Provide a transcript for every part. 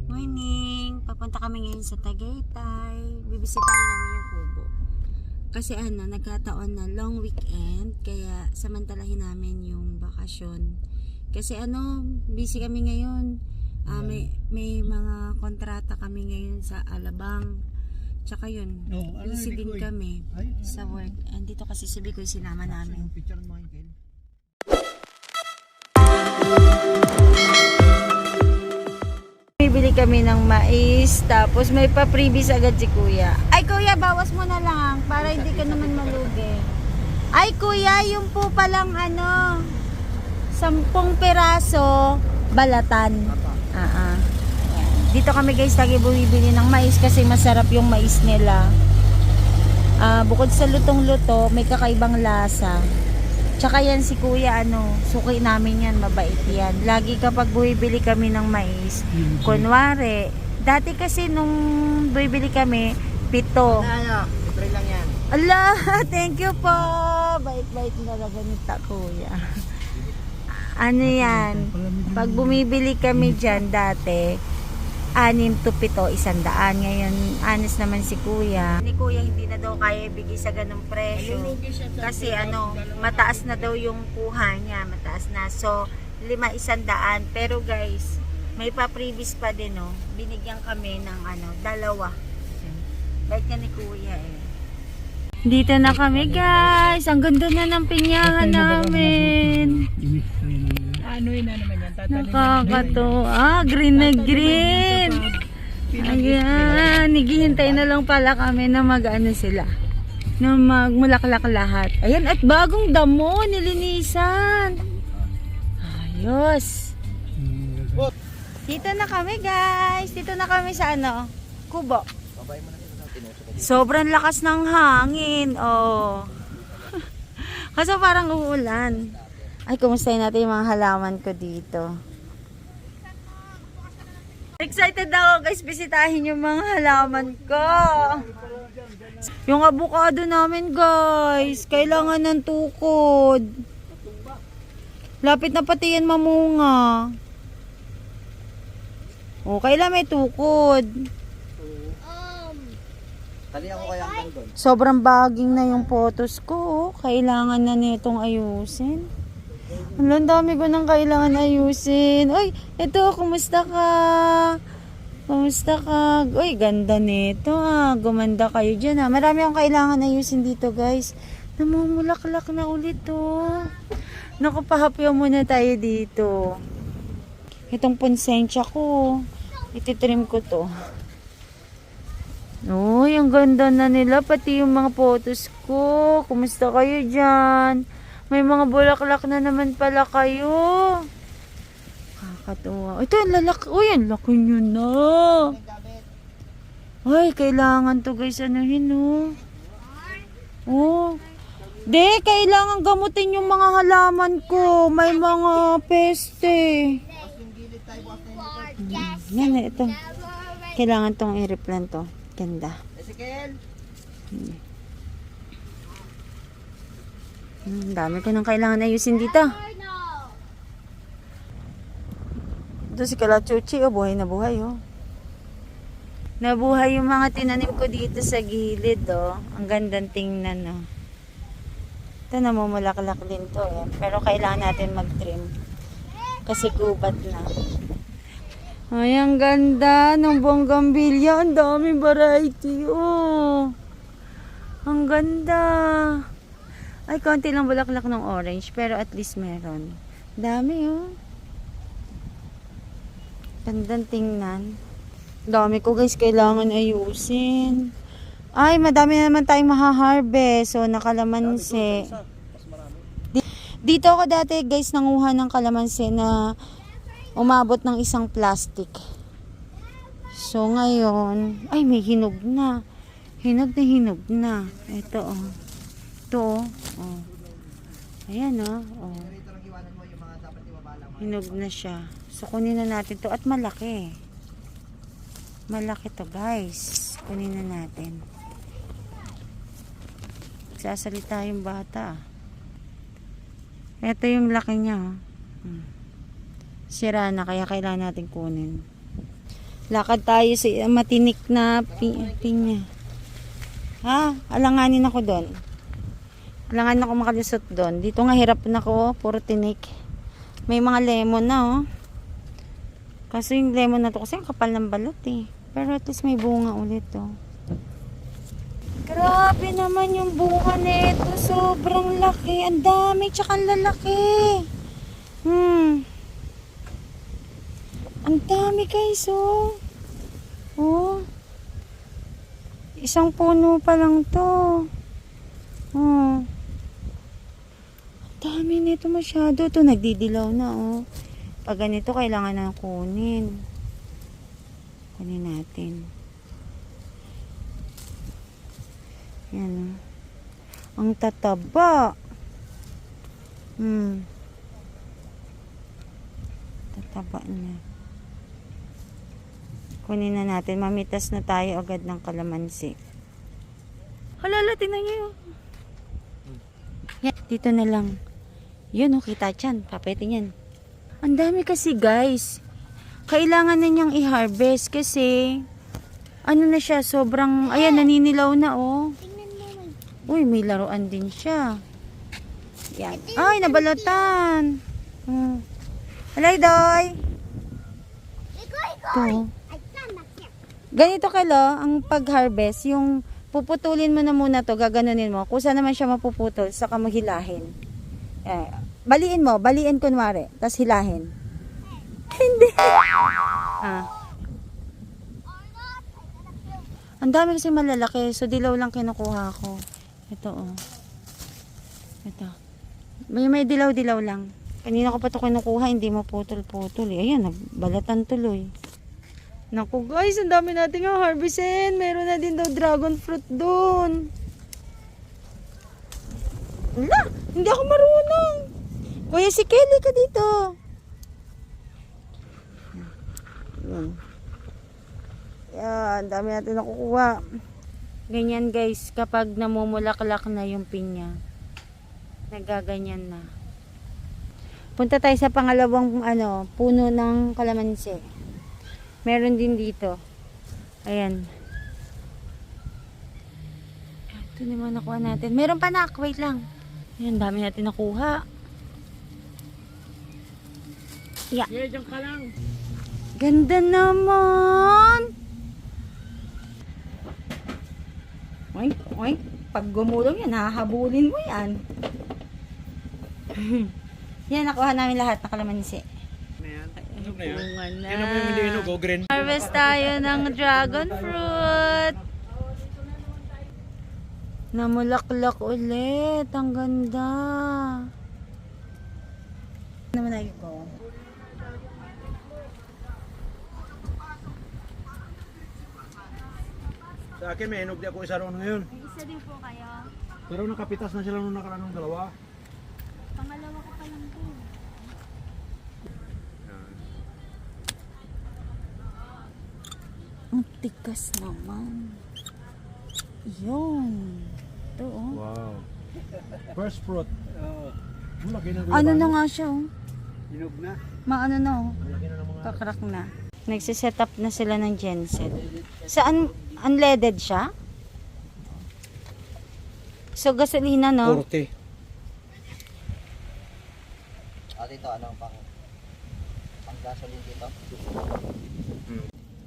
Morning! Papunta kami ngayon sa Tagaytay. Bibisitahin namin yung kubo. Kasi nagkataon na long weekend. Kaya samantalahin namin yung bakasyon. Kasi busy kami ngayon. May mga kontrata kami ngayon sa Alabang. Tsaka yun, busy din kami sa work. Andito kasi si Bikoy sinama namin. Bibili kami ng mais, tapos may pa-freebies agad si kuya. Ay kuya, bawas mo na lang para hindi ka naman malugi. Ay kuya, yung po palang 10 peraso balatan. Ayan. Dito kami guys lagi bumibili ng mais kasi masarap yung mais nila. Bukod sa lutong-luto, may kakaibang lasa. Tsaka yan si kuya, suki namin yan, mabait yan. Lagi kapag bumibili kami ng mais, kunwari, dati kasi nung bumibili kami, 7. Libre lang yan. Allah, thank you po. Bait-bait na ganita kuya. Yan, pag bumibili kami dyan dati, 6 to 7, 100. Ngayon, honest naman si kuya. Ni kuya hindi na daw kaya ibigay sa ganung presyo. Kasi mataas na daw yung kuha niya. Mataas na. So, 5, 100. Pero guys, may pa-previous pa din, binigyan kami ng 2. Bait ka ni kuya eh. Dito na kami guys. Ang ganda na ng pinyahan namin. Ano yun na naman yan? Nakakatuwa. Green na green. Ayan. Naghihintay na lang pala kami na sila. Na magmulaklak lahat. Ayan. At bagong damo. Nilinisan. Ayos. Dito na kami guys. Dito na kami sa kubo. Sobrang lakas ng hangin. Kasi parang uulan. Ay, kumustahin natin yung mga halaman ko dito. Excited ako guys, bisitahin yung mga halaman ko. Yung avocado namin guys, kailangan ng tukod. Lapit na pati yan mamunga. Kailan may tukod. Talihan ko kaya hanggang doon. Sobrang baging na yung photos ko. Kailangan na nitong ayusin. Ang dami ko nang kailangan ayusin. Uy, ito, kumusta ka? Kumusta ka? Uy, ganda nito Gumanda kayo dyan Marami akong kailangan ayusin dito guys. Namumulaklak na ulit Naku, pahapyaw muna tayo dito. Itong ponsensya ko. Ititrim ko to. Uy, ang ganda na nila. Pati yung mga photos ko. Kumusta kayo dyan? May mga bulaklak na naman pala kayo. Kakatuwa. Ito, yung lalaki. Uy, ang laki nyo na. Ay, kailangan to guys. Kailangan gamutin yung mga halaman ko. May mga peste. Yan, ito. Kailangan tong i-replant to. Ganda. Dami ko nang kailangan ayusin dito. Ito si Kalachuchi, buhay na buhay, Nabuhay yung mga tinanim ko dito sa gilid, Ang gandang tingnan, Ito, namumulaklak din to, Pero kailangan natin mag-trim. Kasi gubat na. Ay, ang ganda ng bonggambilya. Ang daming variety, Ang ganda. Ay, konti lang bulaklak ng orange, pero at least meron. Dami, Gandang tingnan. Dami ko guys, kailangan ayusin. Ay, madami na naman tayong maha-harvest. So, nakalamansi. Dito ako dati guys, nanguha ng kalamansi na umabot ng 1 plastic. So, ngayon, ay, may hinog na. Hinog na. Ito, Ito, Ayan, Hinog na siya. So, kunin na natin to. At malaki. Malaki to, guys. Kunin na natin. Sasalita yung bata. Ito yung laki niya, Sira na, kaya kailangan natin kunin. Lakad tayo sa matinik na pinya. Ha? Alanganin ako doon. Alanganin ako makalusot doon. Dito nga hirap na ako. Puro tinik. May mga lemon na oh. Kaso yung lemon na to kasi ang kapal ng balot eh. Pero at least may bunga ulit oh. Grabe naman yung bunga nito. Sobrang laki. Ang dami. Tsaka ang lalaki. Ang dami guys oh. Oh. Isang puno pa lang to. Oh. Ang dami nito masyado. Ito nagdidilaw na oh. Pag ganito kailangan na kunin. Kunin natin. Yan oh. Ang tataba. Tataba niya. Kunin na natin. Mamitas na tayo agad ng kalamansi. Halala, tingnan niyo yun. Yan, dito na lang. Yun, oh, kita dyan. Papetin yan. Ang dami kasi, guys. Kailangan na niyang i-harvest kasi ano na siya, sobrang, ayan, naninilaw na, oh. Uy, may laruan din siya. Yan. Ay, nabalatan. Halay, Doy. Ito. Ganito kalo, ang pag-harvest, yung puputulin mo na muna to, gaganunin mo. Kung saan naman siya mapuputol, saka maghilahin. Baliin kunwari, tapos hilahin. Hindi. Ang dami kasi malalaki, so dilaw lang kinukuha ko. Ito oh. Ito. May dilaw-dilaw lang. Kanina ko pa ito kinukuha, hindi maputol-putol. Ayan, balatan tuloy. Naku guys, ang dami natin nga harvestin. Meron na din daw dragon fruit doon. Wala, hindi ako marunong. Kuya, si Kelly ka dito. Yan, ang dami natin nakukuha. Ganyan guys, kapag namumulaklak na yung pinya. Nagaganyan na. Punta tayo sa pangalawang puno ng kalamansi. Meron din dito. Ayan. Ito naman nakuha natin. Meron pa na. Wait lang. Ayan, dami natin nakuha. Yeah. Yeah, dyan ka lang. Ganda naman. Oy, oy. Pag gumulong yan, hahabulin mo yan. Yan, nakuha namin lahat ng kalamansi. Inog na yan. Yan naman yung hindi inog, oh, green. Harvest tayo ng dragon fruit. Namulaklak ulit. Ang ganda. Ano naman ay ko? Sa akin may inog di ako isa roon ngayon. Isa din po kayo. Pero nakapitas na sila nung nakaraan ng dalawa. Pangalawa ko pa lang po. Ang tikas naman. Yun. Ito oh. Wow. First fruit. Malaki na Ano na nga siya oh. Inog na. Maano na oh. Malaki na ng mga. Kakrak na. Nagsiset up na sila ng genset. Saan? Unleaded siya? So gasolina no? 40. Dito, anong pang gasoline dito?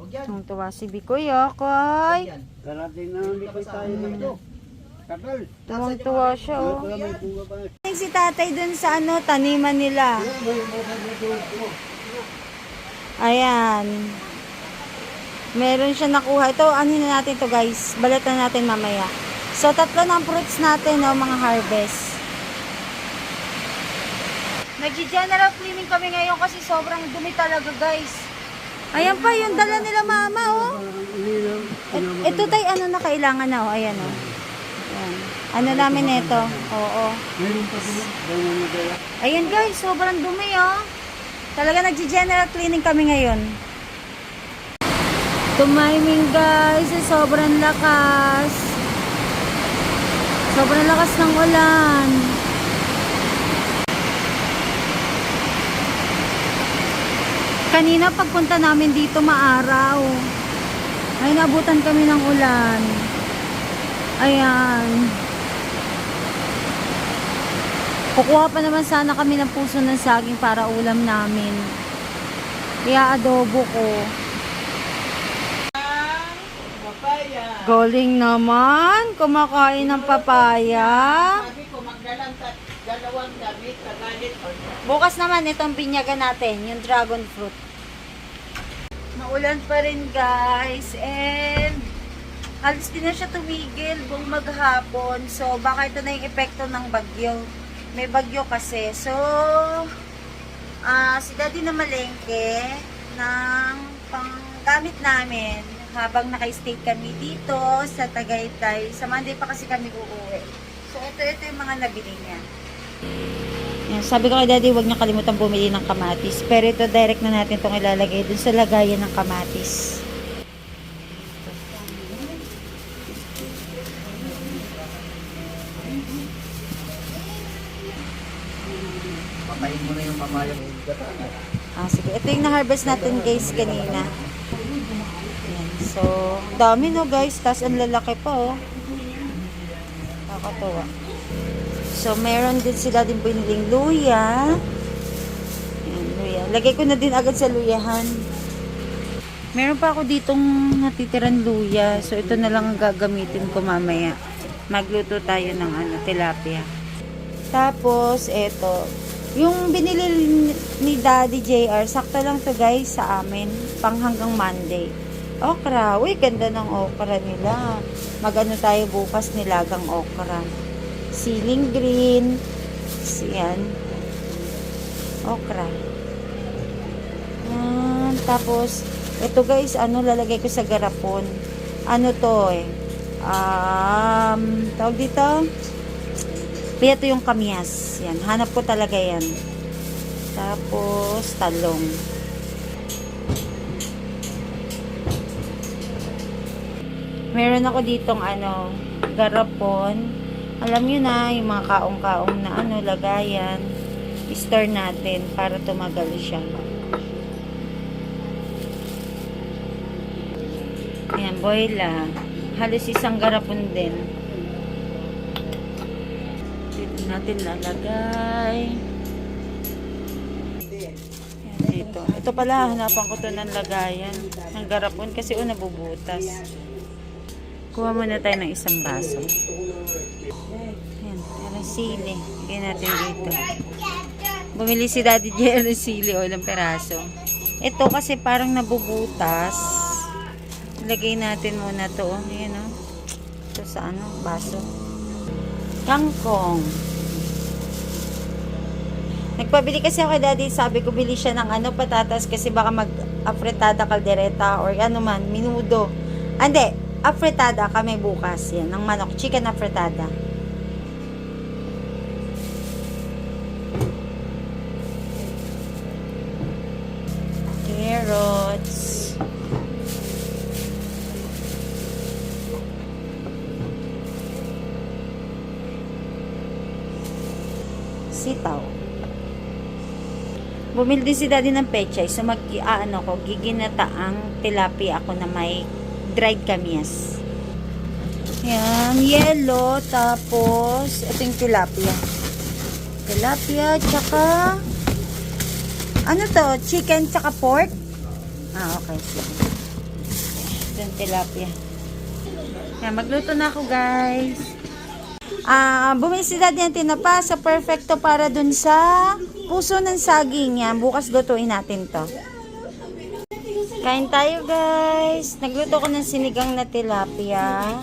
Huwag yan. Ang tuwa si Bikoy Koy. Karating na likod tayo dito. Kapal. Tuwang-tuwa siya oh. May bunga pa. Si tatay dun sa taniman nila. Ayan. Meron siya nakuha. Ito, anin na natin to guys. Balatan natin mamaya. So, tatlo ng fruits natin, mga harvest. Nag-general cleaning kami ngayon kasi sobrang dumi talaga guys. Ayan pa, yung dala nila mama, oh. Ito tayo, na kailangan na, oh. Ayan, oh. Ayan. Ano namin ito? Oo. Ayan guys, sobrang dumi, oh. Talaga nag-general cleaning kami ngayon. Tumiming guys, sobrang lakas. Sobrang lakas ng ulan. Kanina pagpunta namin dito maaraw. Ay, nabutan kami ng ulan. Ayan. Kukuha pa naman sana kami ng puso ng saging para ulam namin. Kaya adobo ko. Galing naman. Kumakain ng papaya. Sabi ko, magdalang dalawang damit, kagalit. Bukas naman itong binyagan natin, yung dragon fruit. Maulan pa rin guys. And halos din na siya tumigil buong maghapon. So baka ito na yung epekto ng bagyo. May bagyo kasi. So si Daddy na malengke ng panggamit namin habang naka-stay kami dito sa Tagaytay. Sa Monday pa kasi kami uuwi. So ito yung mga nabili niya. Yan, sabi ko kay Daddy, huwag niya kalimutan bumili ng kamatis. Pero ito, direct na natin itong ilalagay dun sa lagayan ng kamatis. Patayin mo na yung papaya mo. Sige. Ito yung na-harvest natin guys kanina. Yan. So, dami no guys. Tapos ang lalaki pa oh. Nakakatuwa. So, meron din sila din biniling luya. Ayan, luya. Lagay ko na din agad sa luyahan. Meron pa ako ditong natitiran luya. So, ito na lang ang gagamitin ko mamaya. Magluto tayo ng tilapia. Tapos, ito. Yung binili ni Daddy JR, sakto lang to guys sa amin. Pang hanggang Monday. Okra. Uy, ganda ng okra nila. Magano tayo bukas nilagang okra. Siling green. Yan. Okra. Yan. Tapos, ito guys, lalagay ko sa garapon. Ano to eh? Tawag dito? Ito yung kamyas. Yan. Hanap ko talaga yan. Tapos, talong. Meron ako ditong garapon. Alam nyo na, yung mga kaong-kaong na lagayan. I-stir natin para tumagal siya. Ayan, boila. Halos isang garapon din. Dito natin lalagay. Ayan, dito. Ito pala, hanapan ko to ng lagayan. Ng garapon kasi nabubutas. Kuha muna tayo ng isang baso. Ayan, yung sili. Lagyan natin dito. Bumili si Daddy J ng sili o ilang peraso. Ito kasi parang nabubutas. Lagay natin muna to. Ayan o. Ito sa baso. Kangkong. Nagpabili kasi ako kay Daddy. Sabi ko bili siya ng patatas kasi baka mag-afritada caldereta or minudo. Hindi. Afritada kami bukas. Yan, ng manok. Chicken afritada. Carrots. Sitaw. Bumili din si Daddy ng pechay. So, giginata ang tilapia ako na may dried kamyas. Yan, yellow. Tapos, ito yung tilapia. Tilapia, tsaka chicken, tsaka pork? Okay. Sige. Ito yung tilapia. Yan, magluto na ako, guys. Bumili si Daddy ng tinapa sa perfecto para dun sa puso ng saging. Yan, bukas lutuin natin to. Kain tayo guys. Nagluto ko ng sinigang na tilapia.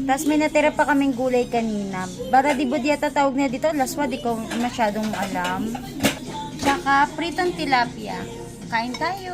Tapos may natira pa kaming gulay kanina. Baradibo yata tawag na dito. Laswa, di ko masyadong alam. Tsaka pritong tilapia. Kain tayo.